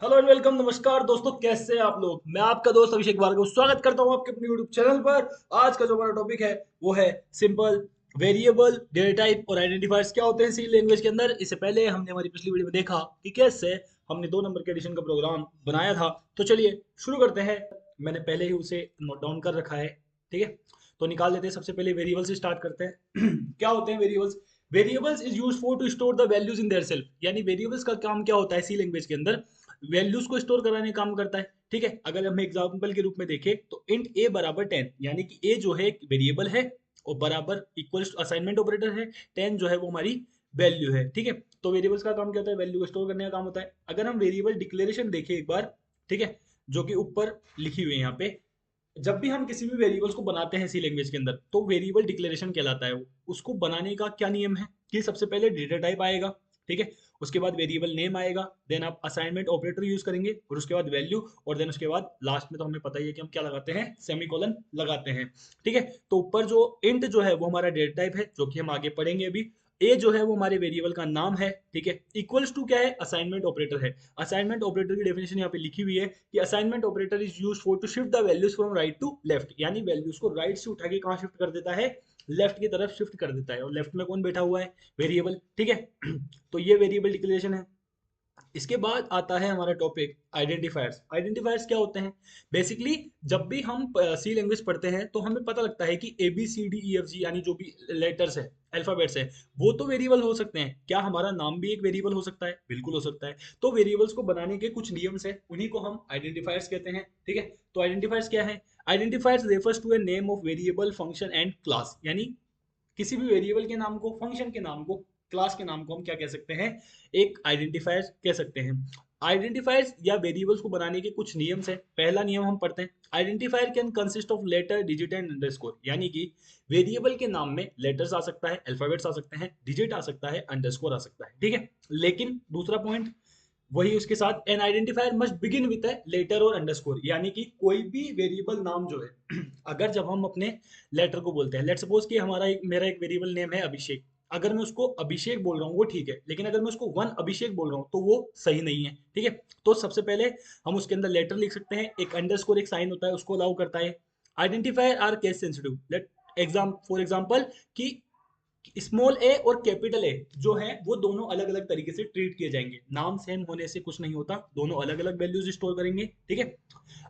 Hello and welcome. नमस्कार दोस्तों, कैसे हैं आप लोग। मैं आपका दोस्त अभिषेक भार्गव स्वागत करता हूं आपके अपने यूट्यूब चैनल पर। आज का जो हमारा टॉपिक है वो है सिंपल वेरिएबल, डेटा टाइप और आइडेंटिफायर्स क्या होते हैं सी लैंग्वेज के अंदर। इससे पहले हमने हमारी पिछली वीडियो में देखा कि कैसे हमने 2 नंबर के एडिशन का प्रोग्राम बनाया था। तो चलिए शुरू करते हैं। मैंने पहले ही उसे नोट डाउन कर रखा है, ठीक है। तो निकाल लेते हैं। सबसे पहले वेरिएबल से स्टार्ट करते हैं। क्या होते हैं variables. Variables is used for to store the values in their self, यानी वेरिएबल्स का काम क्या होता है सी लैंग्वेज के अंदर, वैल्यूज को स्टोर कराने का काम करता है, ठीक है। अगर हम एग्जांपल के रूप में देखें तो इंट ए बराबर 10, यानी कि ए जो है एक वेरिएबल है और बराबर इक्वल असाइनमेंट ऑपरेटर है, 10 जो है वो हमारी वैल्यू है, ठीक है। तो वेरिएबल्स का काम क्या होता है, वैल्यू को स्टोर करने का काम होता है। अगर हम वेरिएबल डिक्लेरेशन देखें एक बार, ठीक है, जो कि ऊपर लिखी हुई है यहाँ पे, जब भी हम किसी भी वेरिएबल्स को बनाते हैं सी लैंग्वेज के अंदर तो वेरिएबल डिक्लेरेशन कहलाता है वो। उसको बनाने का क्या नियम है कि सबसे पहले डेटा टाइप आएगा, ठीक है। उसके बाद वेरिएबल नेम आएगा, देन आप असाइनमेंट ऑपरेटर यूज करेंगे और उसके बाद वैल्यू, और देन उसके बाद लास्ट में तो हमें पता ही है कि हम क्या लगाते हैं, सेमीकोलन लगाते हैं, ठीक है। तो ऊपर जो इंट जो है वो हमारा डेटा टाइप है, जो कि हम आगे पढ़ेंगे अभी। ए जो है वो हमारे वेरिएबल का नाम है, ठीक है। इक्वल्स टू क्या है, असाइनमेंट ऑपरेटर है। असाइनमेंट ऑपरेटर की डेफिनेशन यहाँ पे लिखी हुई है कि assignment operator is used for to shift the values from right to left, यानी वैल्यूज को राइट से उठा के कहाँ शिफ्ट कर देता है, लेफ्ट की तरफ शिफ्ट कर देता है। और लेफ्ट में कौन बैठा हुआ है, वेरिएबल, ठीक है। तो ये वेरिएबल डिक्लेरेशन है। इसके बाद आता है हमारा टॉपिक आइडेंटिफायर्स। आइडेंटिफायर्स क्या होते हैं, बेसिकली जब भी हम सी लैंग्वेज पढ़ते हैं तो हमें पता लगता है कि A B C D E F G, यानी जो भी लेटर्स है, अल्फाबेट्स है, वो तो वेरिएबल हो सकते हैं। क्या हमारा नाम भी एक वेरिएबल हो सकता है, बिल्कुल हो सकता है। तो वेरिएबल्स को बनाने के कुछ नियम्स है, उन्हीं को हम आइडेंटिफायर्स कहते हैं, ठीक है। तो आइडेंटिफायर्स क्या है, identifiers refers to a name of variable, function and class, यानी किसी भी वेरिएबल के नाम को, फंक्शन के नाम को, क्लास के नाम को हम क्या कह सकते हैं, एक आइडेंटिफायर कह सकते हैं। आइडेंटिफायर्स या वेरिएबल्स को बनाने के कुछ नियम्स है। पहला नियम हम पढ़ते हैं, identifier can consist of letter, digit and underscore, यानी कि वेरिएबल के नाम में लेटर्स आ सकता है, अल्फाबेट्स आ सकते हैं, डिजिट आ सकता है, अंडरस्कोर आ सकता है, ठीक है। लेकिन दूसरा पॉइंट वही उसके साथ, an identifier must begin with a letter और अंडरस्कोर, यानी कि कोई भी वेरिएबल नाम जो है अगर जब हम अपने लेटर को बोलते हैं, लेट्स सपोज कि हमारा एक, मेरा एक वेरिएबल नेम है अभिषेक, अगर मैं उसको अभिषेक बोल रहा हूँ वो ठीक है, लेकिन अगर मैं उसको वन अभिषेक बोल रहा हूँ तो वो सही नहीं है, ठीक है। तो सबसे पहले हम उसके अंदर लेटर लिख सकते हैं, एक अंडरस्कोर एक साइन होता है उसको अलाउ करता है। Identifier are case sensitive, let exam for example कि स्मॉल ए और कैपिटल ए जो है वो दोनों अलग अलग तरीके से ट्रीट किए जाएंगे। नाम सेम होने से कुछ नहीं होता, दोनों अलग अलग वैल्यूज स्टोर करेंगे, ठीक है।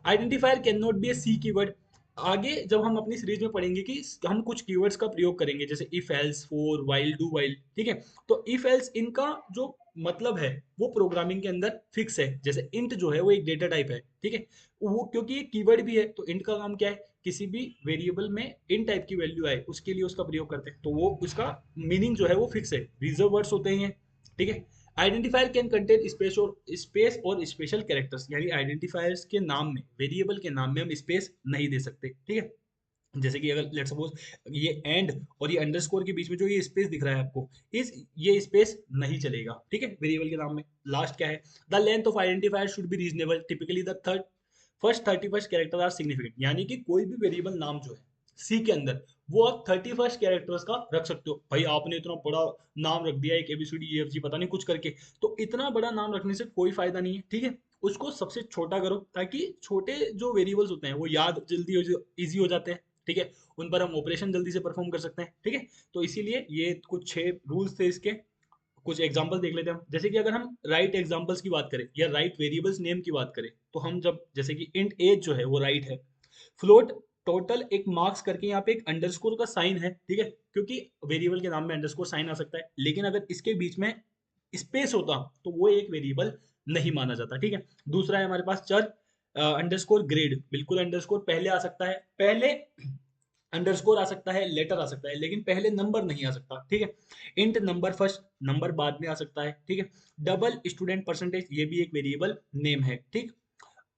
Identifier can not be a C keyword. आगे जब हम अपनी सीरीज में पढ़ेंगे कि हम कुछ कीवर्ड्स का प्रयोग करेंगे, जैसे if else for while do while, ठीक है। तो इफ एल्स इनका जो मतलब है वो प्रोग्रामिंग के अंदर फिक्स है। जैसे इंट जो है वो एक डेटा टाइप है, ठीक है। वो क्योंकि ये कीवर्ड भी है तो इंट का काम क्या है, किसी भी वेरिएबल में इन टाइप की वैल्यू आए उसके लिए उसका प्रयोग करते हैं, तो वो उसका मीनिंग जो है वो फिक्स है, रिजर्व वर्ड्स होते हैं, ठीक है। आइडेंटिफायर कैन कंटेन स्पेस और स्पेशल कैरेक्टर्स, यानी आइडेंटिफायर्स के नाम में, वेरिएबल के नाम में हम स्पेस नहीं दे सकते, ठीक है। जैसे कि अगर लेट्स सपोज ये एंड और ये अंडरस्कोर के बीच में जो ये स्पेस दिख रहा है आपको, इस ये स्पेस नहीं चलेगा, ठीक है, वेरिएबल के नाम में। लास्ट क्या है, the length of identifier should be reasonable, typically the third first 31st character are significant, यानी कि कोई भी वेरिएबल नाम जो है सी के अंदर वो आप 31st कैरेक्टर्स का रख सकते हो। भाई आपने इतना बड़ा नाम रख दिया, एक एबीसीडी ई एफ जी पता नहीं कुछ करके, तो इतना बड़ा नाम रखने से कोई फायदा नहीं है, ठीक है। उसको सबसे छोटा करो ताकि छोटे जो वेरिएबल्स होते हैं वो याद जल्दी इजी हो जाते हैं, ठीक है। उन पर हम ऑपरेशन जल्दी से परफॉर्म कर सकते हैं, ठीक है। तो इसीलिए ये कुछ 6 रूल्स थे इसके। कुछ एग्जांपल देख लेते हैं हम। जैसे कि अगर हम राइट एग्जांपल्स की बात करें या राइट वेरिएबल्स नेम की बात करें, तो हम जब जैसे कि इंट एज जो है वो राइट है, फ्लोट टोटल एक मार्क्स करके यहाँ पे एक अंडरस्कोर का साइन है, ठीक है, क्योंकि वेरिएबल के नाम में अंडरस्कोर साइन आ सकता है, लेकिन अगर इसके बीच में स्पेस होता तो वो एक वेरिएबल नहीं माना जाता, ठीक है। दूसरा है हमारे पास चर अंडरस्कोर ग्रेड, बिल्कुल अंडरस्कोर पहले आ सकता है, पहले अंडरस्कोर आ सकता है, लेटर आ सकता है, लेकिन पहले नंबर नहीं आ सकता, ठीक है। इंट नंबर फर्स्ट, नंबर बाद में आ सकता है, ठीक है। डबल स्टूडेंट परसेंटेज, ये भी एक वेरिएबल नेम है, ठीक।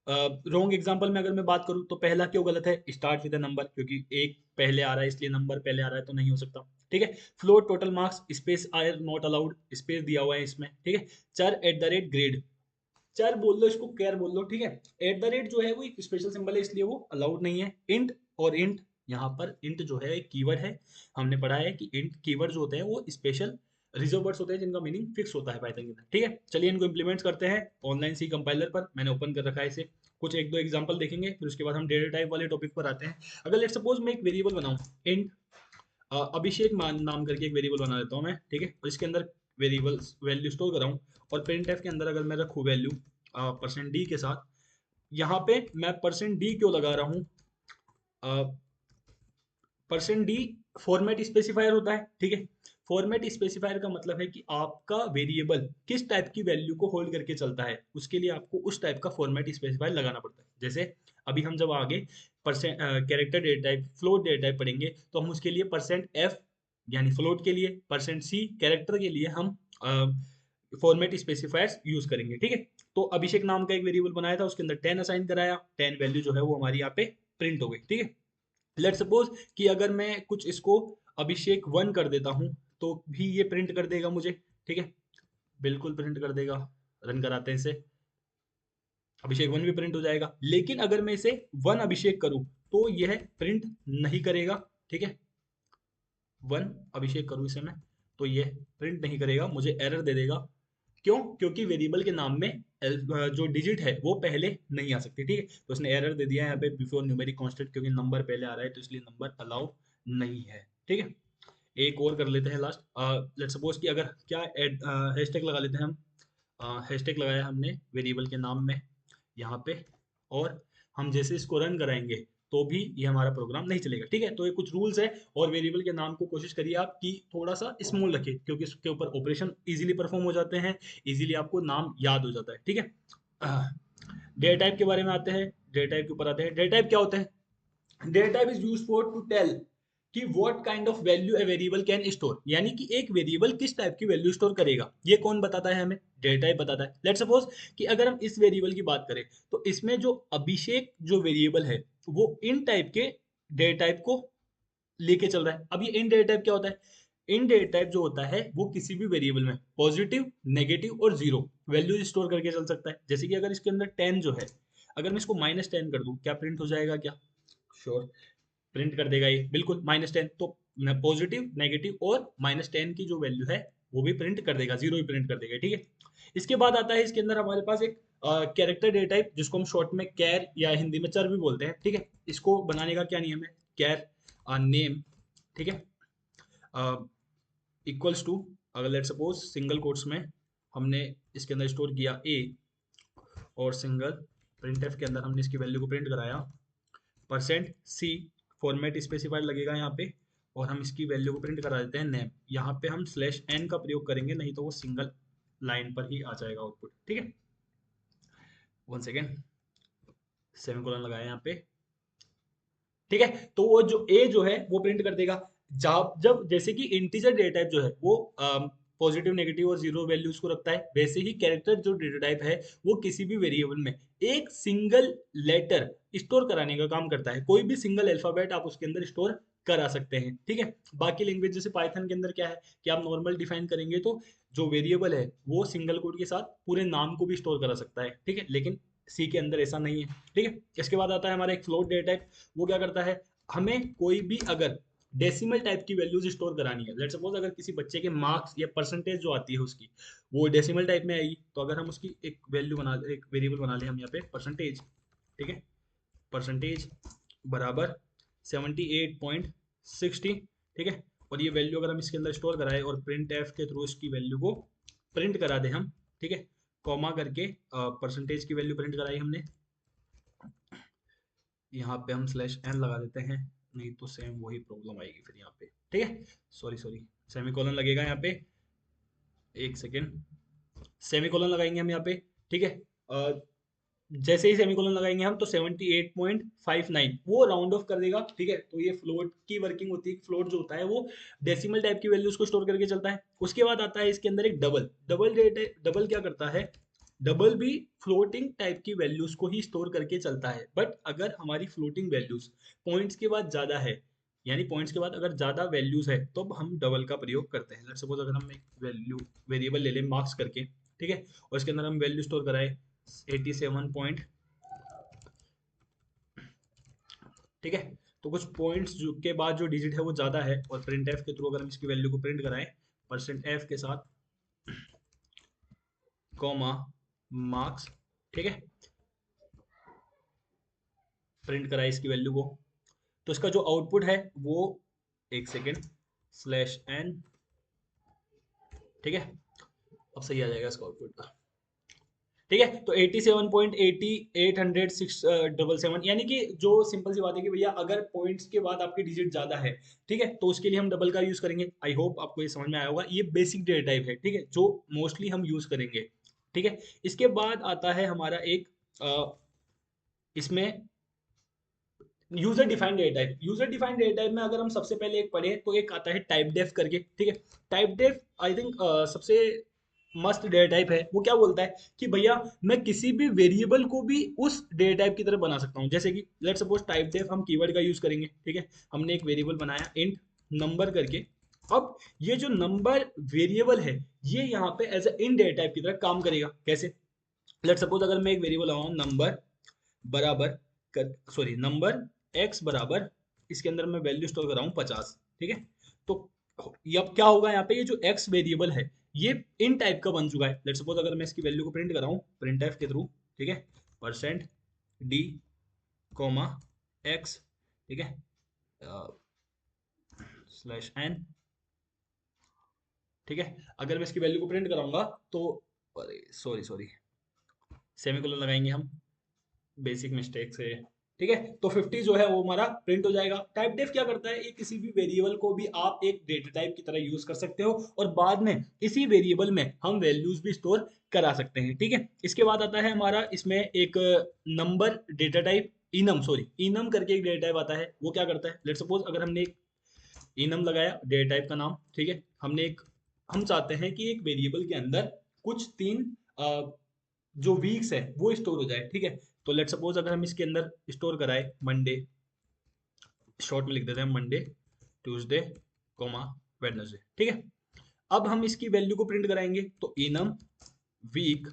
रॉन्ग एग्जांपल में अगर मैं बात करूं तो पहला क्यों गलत है, स्टार्ट विद अ नंबर, क्योंकि एक पहले आ रहा है इसलिए नंबर पहले आ रहा है, तो नहीं हो सकता, ठीक है। Float total marks, space are not allowed, space दिया हुआ है इसमें, ठीक है। चर एट द रेट ग्रेड, चर बोल लो इसको, कैर बोल लो, ठीक है। एट द रेट जो है वो एक स्पेशल सिंबल है इसलिए वो अलाउड नहीं है। इंट और इंट, यहाँ पर इंट जो है एक कीवर्ड है, हमने पढ़ा है कि इंट कीवर्ड जो होते हैं वो स्पेशल रिजर्व वर्ड्स होते हैं जिनका मीनिंग फिक्स होता है पाइथन के अंदर। ठीक है, चलिए इनको इंप्लीमेंट करते हैं ऑनलाइन सी कंपाइलर पर। मैंने ओपन कर रखा है इसे, कुछ एक दो एग्जांपल देखेंगे, फिर उसके बाद हम डेटा टाइप वाले टॉपिक पर आते हैं। अगर लेट्स सपोज मैं एक वेरिएबल बनाऊं, इंट अभिषेक मान नाम करके एक वेरिएबल बना लेता हूं मैं, ठीक है, और इसके अंदर वेरिएबल्स वैल्यू स्टोर कराऊं, और प्रिंट एफ के अंदर अगर मैं रखूं वैल्यू परसेंट डी के साथ, यहाँ पे मैं परसेंट डी क्यों लगा रहा हूँ, परसेंट डी फॉर्मेट स्पेसिफायर होता है। ठीक है, फॉर्मेट स्पेसिफायर का मतलब है कि आपका वेरिएबल किस टाइप की वैल्यू को होल्ड करके चलता है, उसके लिए आपको उस टाइप का फॉर्मेट स्पेसिफायर लगाना पड़ता है। जैसे अभी हम जब आगे percent character data type, float data type पढ़ेंगे, तो हम उसके लिए परसेंट एफ यानी फ्लोट के लिए, परसेंट सी कैरेक्टर के लिए हम फॉर्मेट स्पेसिफायर्स यूज करेंगे। ठीक है, तो अभिषेक नाम का एक वेरिएबल बनाया था, उसके अंदर 10 असाइन कराया, 10 वैल्यू जो है वो हमारी यहाँ पे प्रिंट हो गई। ठीक है, लेट सपोज कि अगर मैं कुछ इसको अभिषेक 1 कर देता हूं, तो भी ये प्रिंट कर देगा मुझे। ठीक है, बिल्कुल प्रिंट कर देगा। रन कराते हैं इसे, अभिषेक 1 भी प्रिंट हो जाएगा। लेकिन अगर मैं इसे 1 अभिषेक करूं, तो यह प्रिंट नहीं करेगा। ठीक है, 1 अभिषेक करूं इसे मैं, तो यह प्रिंट नहीं करेगा, मुझे एरर दे देगा। क्यों? क्योंकि वेरिएबल के नाम में जो डिजिट है वो पहले नहीं आ सकती। ठीक है, तो उसने एरर दे दिया है यहाँ पे बिफोर न्यूमेरिक कांस्टेंट, क्योंकि नंबर पहले आ रहा है, तो इसलिए नंबर अलाउ नहीं है। ठीक है, एक और कर लेते हैं लास्ट। लेट सपोज कि अगर क्या हैशटैग लगा लेते हैं हम, हैशटैग लगाया हमने वेरिएबल के नाम में यहाँ पे, और हम जैसे इसको रन कराएंगे तो भी ये हमारा प्रोग्राम नहीं चलेगा। ठीक है, तो ये कुछ रूल्स है, और वेरिएबल के नाम को कोशिश करिए आप कि थोड़ा सा स्मॉल रखें, क्योंकि इसके ऊपर ऑपरेशन इजीली परफॉर्म हो जाते हैं, इजीली आपको नाम याद हो जाता है। ठीक है, डेटा टाइप के बारे में आते हैं, डेटा टाइप के ऊपर आते हैं। डेटा टाइप क्या होते हैं? Data type is used for to tell कि what kind of value a variable can store, यानी कि एक वेरिएबल किस टाइप की वैल्यू स्टोर करेगा, ये कौन बताता है? हमें डेटा टाइप बताता है। लेट्स सपोज कि अगर हम इस वेरिएबल की बात करें, तो इसमें जो अभिषेक जो वेरिएबल है वो इन टाइप के डेटा टाइप को लेके चल रहा है। अब ये इन डेटा टाइप क्या होता है? इन डेटा टाइप जो होता है वो किसी भी वेरिएबल में पॉजिटिव, नेगेटिव और जीरो वैल्यू स्टोर करके चल सकता है। जैसे कि अगर इसके अंदर 10 जो है, अगर मैं इसको -10 कर दूं, क्या प्रिंट हो जाएगा? क्या श्योर प्रिंट कर देगा ये, बिल्कुल -10। तो पॉजिटिव, नेगेटिव और -10 की जो वैल्यू है वो भी प्रिंट कर देगा, जीरो भी प्रिंट कर देगा। ठीक है, इसके बाद आता है इसके अंदर हमारे पास एक कैरेक्टर डेटा टाइप, जिसको हम शॉर्ट में कैर या हिंदी में चर भी बोलते हैं। ठीक है, इसको बनाने का क्या नियम है? कैर नेम, ठीक है, इक्वल्स टू, अगर लेट सपोज सिंगल कोट्स में हमने इसके अंदर स्टोर किया ए, और सिंगल प्रिंट एफ के अंदर हमने इसकी वैल्यू को प्रिंट कराया, परसेंट सी फॉर्मेट स्पेसिफायर लगेगा यहाँ पे, और हम इसकी वैल्यू को प्रिंट करा देते हैं नेम। यहाँ पे हम स्लैश एन का प्रयोग करेंगे, नहीं तो वो सिंगल लाइन पर ही आ जाएगा आउटपुट। ठीक है, 1 सेकेंड, सेमीकोलन लगाया यहाँ पे। ठीक है, तो वो जो ए जो है वो प्रिंट कर देगा। जब जब जैसे कि इंटीजर डेटा टाइप जो है वो पॉजिटिव, नेगेटिव और जीरो वैल्यूज को रखता है, वैसे ही कैरेक्टर जो डेटा टाइप है वो किसी भी वेरिएबल में एक सिंगल लेटर स्टोर कराने का काम करता है। कोई भी सिंगल अल्फाबेट आप उसके अंदर स्टोर करा सकते हैं। ठीक है, बाकी लैंग्वेज जैसे पाइथन के अंदर क्या है कि आप नॉर्मल डिफाइन करेंगे तो जो वेरिएबल है वो सिंगल कोड के साथ पूरे नाम को भी स्टोर करा सकता है। ठीक है, लेकिन सी के अंदर ऐसा नहीं है। ठीक है, इसके बाद आता है हमारा एक फ्लोट डेटा टाइप। वो क्या करता है? हमें कोई भी अगर डेसिमल टाइप की वैल्यूज स्टोर करानी है, लेट सपोज अगर किसी बच्चे के मार्क्स या परसेंटेज जो आती है उसकी, वो डेसिमल टाइप में आएगी, तो अगर हम उसकी एक वैल्यू बना, एक वेरिएबल बना ले हम यहाँ पे परसेंटेज। ठीक है, परसेंटेज बराबर 78.60। ठीक है, और ये वैल्यू अगर हम इसके अंदर स्टोर कराए और प्रिंट एफ के थ्रू इसकी वैल्यू को प्रिंट करा दे हम, ठीक है, कॉमा करके परसेंटेज की वैल्यू प्रिंट कराई हमने, यहाँ पे हम स्लैश एन लगा देते हैं, नहीं तो सेम वही प्रॉब्लम आएगी फिर यहाँ पे। ठीक है, सॉरी सॉरी, सेमीकोलन लगेगा यहाँ पे, 1 सेकेंड, सेमीकोलन लगाएंगे हम यहाँ पे। ठीक है, जैसे ही सेमीकोलन लगाएंगे हम, तो 78.59 वो राउंड ऑफ कर देगा। ठीक है, तो ये फ्लोट की वर्किंग होती है। फ्लोट जो होता है वो डेसिमल टाइप की वैल्यूज को स्टोर करके चलता है। उसके बाद आता है इसके अंदर एक डबल। डबल क्या करता है? डबल भी फ्लोटिंग टाइप की वैल्यूज को ही स्टोर करके चलता है, बट अगर हमारी फ्लोटिंग वैल्यूज पॉइंट्स के बाद ज्यादा है, यानी पॉइंट्स के बाद अगर ज्यादा वैल्यूज है, तो हम डबल का प्रयोग करते हैं। लेट्स सपोज अगर हम एक वैल्यू वेरिएबल ले लें मार्क्स करके, ठीक है, और इसके अंदर हम वैल्यू स्टोर कराए 87 ठीक है, तो कुछ पॉइंट्स जो के बाद जो डिजिट है वो ज्यादा है, और प्रिंट एफ के थ्रू अगर हम इसकी वैल्यू को प्रिंट कराएं परसेंट एफ के साथ कॉमा मार्क्स, ठीक है, प्रिंट करा इसकी वैल्यू को। तो इसका जो आउटपुट है वो, एक सेकेंड, स्लैश एन, ठीक है, अब सही आ जाएगा इसका आउटपुट। ठीक है, तो 87.80 यानी कि जो सिंपल सी बात है कि भैया अगर पॉइंट्स के बाद आपकी डिजिट ज्यादा है, ठीक है, तो उसके लिए हम डबल का यूज करेंगे। आई होप आपको ये समझ में आया होगा। ये बेसिक डेटा टाइप है, ठीक है, जो मोस्टली हम यूज करेंगे। ठीक है, इसके बाद आता है हमारा एक इसमें user defined data type. User defined data type में अगर हम सबसे पहले एक पढ़े तो एक आता है टाइप डेफ करके, ठीक है। टाइप डेफ आई थिंक सबसे मस्त डेटा टाइप है। वो क्या बोलता है कि भैया मैं किसी भी वेरिएबल को भी उस डेटा टाइप की तरह बना सकता हूँ। जैसे कि लेट सपोज टाइप डेफ हम कीवर्ड का यूज करेंगे, ठीक है। हमने एक वेरिएबल बनाया इंट नंबर करके। अब ये जो नंबर वेरिएबल है ये यहाँ पे as a in data type की तरह काम करेगा। कैसे? लेट सपोज अगर मैं एक वेरिएबल लगाऊं नंबर बराबर सॉरी नंबर एक्स बराबर, इसके अंदर मैं वैल्यू स्टोर कर रहा हूँ 50, ठीक है। तो अब क्या होगा यहाँ पे, ये जो एक्स वेरिएबल है ये इन टाइप का बन चुका है। लेट सपोज अगर मैं इसकी वैल्यू को प्रिंट कर रहा हूँ प्रिंट एफ के थ्रू, ठीक है, परसेंट डी कॉमा एक्स, ठीक है, स्लैश एन, ठीक है। अगर मैं इसकी वैल्यू को प्रिंट कराऊंगा तो सॉरी सॉरी सेमीकोलन लगाएंगे हम, बेसिक मिस्टेक से, ठीक है। तो 50 जो है वो हमारा प्रिंट हो जाएगा। टाइप डेफ क्या करता है, ये किसी भी वेरिएबल को भी आप एक डेटा टाइप की तरह यूज कर सकते हो और बाद में इसी वेरिएबल में हम वैल्यूज भी स्टोर करा सकते हैं, ठीक है। इसके बाद आता है हमारा इसमें एक number data type enum, sorry enum करके एक डेटा टाइप आता है। वो क्या करता है, लेट सपोज अगर हमने एक इनम लगाया डेटा टाइप का नाम, ठीक है, हमने एक हम चाहते हैं कि एक वेरिएबल के अंदर कुछ तीन जो वीक्स है वो स्टोर हो जाए, ठीक है। तो लेट सपोज अगर हम इसके अंदर स्टोर कराए मंडे, शॉर्ट में लिख देते हैं मंडे, ट्यूसडे कोमा वेडनेसडे, ठीक है। अब हम इसकी वैल्यू को प्रिंट कराएंगे तो इनम वीक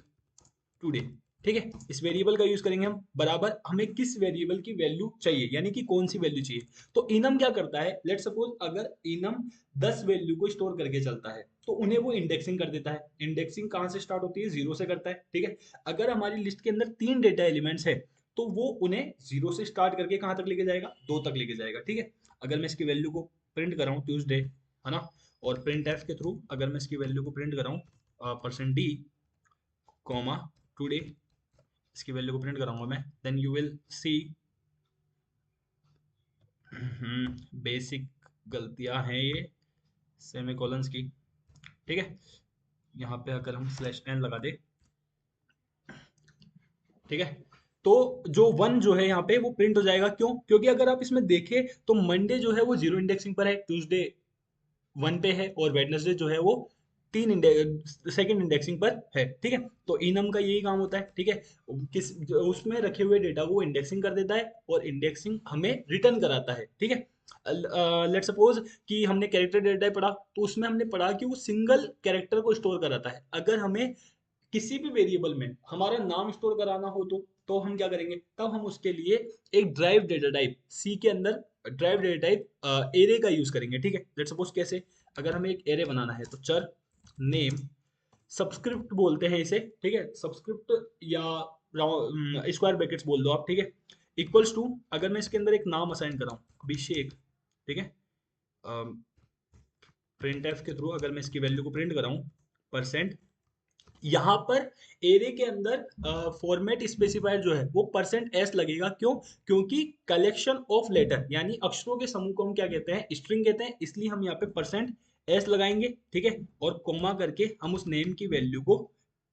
टुडे, ठीक है। इस वेरिएबल का यूज करेंगे हम बराबर हमें किस वेरिएबल की वैल्यू चाहिए, यानी कि कौन सी वैल्यू चाहिए। तो इनम क्या करता है, लेट सपोज अगर इनम 10 वैल्यू को स्टोर करके चलता है तो उन्हें वो इंडेक्सिंग कर देता है। इंडेक्सिंग कहां से स्टार्ट होती है, जीरो से करता है, ठीक है। अगर हमारी लिस्ट के अंदर 3 डेटा एलिमेंट्स है तो वो उन्हें जीरो से स्टार्ट करके कहां तक लेके जाएगा, 2 तक लेके जाएगा, ठीक है। अगर मैं इसकी वैल्यू को प्रिंट कर रहा हूँ ट्यूसडे, है ना, और प्रिंट एफ के थ्रू अगर मैं इसकी वैल्यू को प्रिंट कर रहा हूँ परसेंट डी कॉमा टुडे, इसकी वैल्यू को प्रिंट कराऊंगा मैं, then you will see basic गलतियां हैं ये सेमीकोलंस की, ठीक है। यहाँ पे अगर हम स्लैश एन लगा दे, ठीक है, तो जो वन जो है यहाँ पे वो प्रिंट हो जाएगा। क्यों? क्योंकि अगर आप इसमें देखें तो मंडे जो है वो जीरो इंडेक्सिंग पर है, ट्यूसडे 1 पे है और वेडनेसडे जो है वो सेकंड इंडेक्सिंग पर है, ठीक है। तो इनम का यही काम होता है, ठीक है, उसमें रखे हुए डेटा को इंडेक्सिंग कर देता है और इंडेक्सिंग हमें रिटर्न कराता है, ठीक है। लेट सपोज कि हमने कैरेक्टर डेटा पढ़ा तो उसमें हमने पढ़ा कि वो सिंगल कैरेक्टर को स्टोर कराता है। अगर हमें किसी भी वेरिएबल में हमारा नाम स्टोर कराना हो तो हम क्या करेंगे, तब हम उसके लिए एक ड्राइव डेटा टाइप सी के अंदर ड्राइव डेटा टाइप एरे का यूज करेंगे, ठीक है। लेट सपोज कैसे, अगर हमें एक एरे बनाना है तो चर नेम सबस्क्रिप्ट बोलते हैं इसे, ठीक है, सबस्क्रिप्ट या स्क्वायर ब्रैकेट्स बोल दो आप, ठीक है, इक्वल्स टू अगर मैं इसके अंदर एक नाम असाइन कर रहा हूँ अभिषेक, ठीक है, प्रिंट एफ के थ्रू अगर मैं इसकी वैल्यू को प्रिंट कर रहा हूँ परसेंट, यहाँ पर एरे के अंदर फॉर्मेट स्पेसिफायर जो है वो परसेंट एस लगेगा। क्यों? क्योंकि कलेक्शन ऑफ लेटर यानी अक्षरों के समूह को हम क्या कहते हैं, स्ट्रिंग कहते हैं, इसलिए हम यहाँ पे परसेंट एस लगाएंगे, ठीक है, और कोमा करके हम उस नेम की वैल्यू को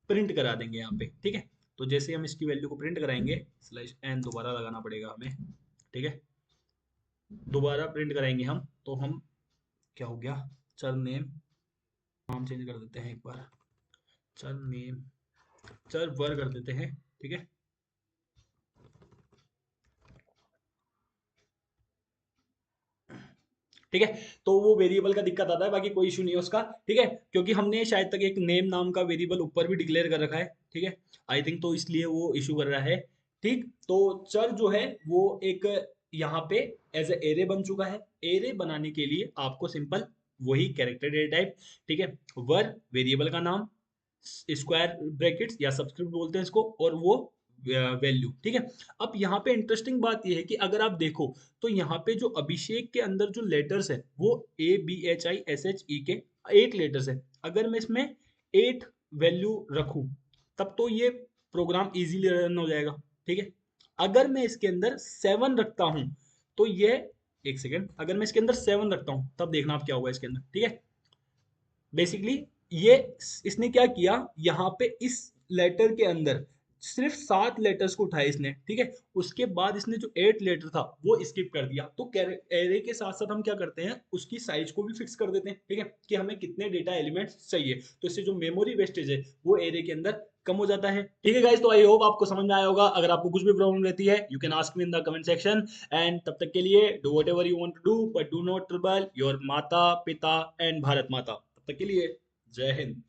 प्रिंट करा देंगे यहाँ पे, ठीक है। तो जैसे हम इसकी वैल्यू को प्रिंट कराएंगे स्लैश एन दोबारा लगाना पड़ेगा हमें, ठीक है, दोबारा प्रिंट कराएंगे हम तो हम क्या हो गया, चर नेम, नाम चेंज कर देते हैं एक बार, चर नेम चर वर कर देते हैं, ठीक है। ठीक है, तो वो वेरिएबल का दिक्कत आता है, बाकी कोई इशू नहीं है उसका, ठीक है, क्योंकि हमने शायद तक एक नेम नाम का वेरिएबल ऊपर भी डिक्लेयर कर रखा है, ठीक है, आई थिंक, तो इसलिए वो इशू कर रहा है। ठीक, तो चर जो है वो एक यहाँ पे एज ए एरे बन चुका है। एरे बनाने के लिए आपको सिंपल वही कैरेक्टर डेटा टाइप, ठीक है। वर वेरिएबल का नाम, स्क्वायर ब्रैकेट्स या सबस्क्रिप्ट बोलते हैं इसको, और वो वैल्यू, ठीक है। अब यहाँ पे इंटरेस्टिंग बात ये है कि अगर आप देखो तो यहाँ पे जो अभिषेक के अंदर जो लेटर्स है वो ABHISHE के 8 लेटर्स है। अगर मैं इसमें 8 वैल्यू रखूं तब तो ये प्रोग्राम इजीली रन हो जाएगा, ठीक है। अगर मैं इसके अंदर 7 रखता हूं तो ये, एक सेकेंड, अगर मैं इसके अंदर 7 रखता हूं तब देखना आप क्या होगा इसके अंदर, ठीक है। बेसिकली ये, इसने क्या किया, यहाँ पे इस लेटर के अंदर सिर्फ 7 लेटर्स को उठाया इसने, ठीक है। उसके बाद इसने जो 8 लेटर था वो स्किप कर दिया। तो एरे के साथ साथ हम क्या करते हैं, उसकी साइज को भी फिक्स कर देते हैं, ठीक है, कि हमें कितने डेटा एलिमेंट्स चाहिए। तो इससे जो मेमोरी वेस्टेज है वो एरे के अंदर कम हो जाता है, ठीक है गाइस। तो आई होप आपको समझ में आया होगा। अगर आपको कुछ भी प्रॉब्लम रहती है you can ask me in the comment section, and तब तक के लिए do whatever you want to do, but do not trouble your माता पिता एंड भारत माता। तब तक के लिए जय हिंद।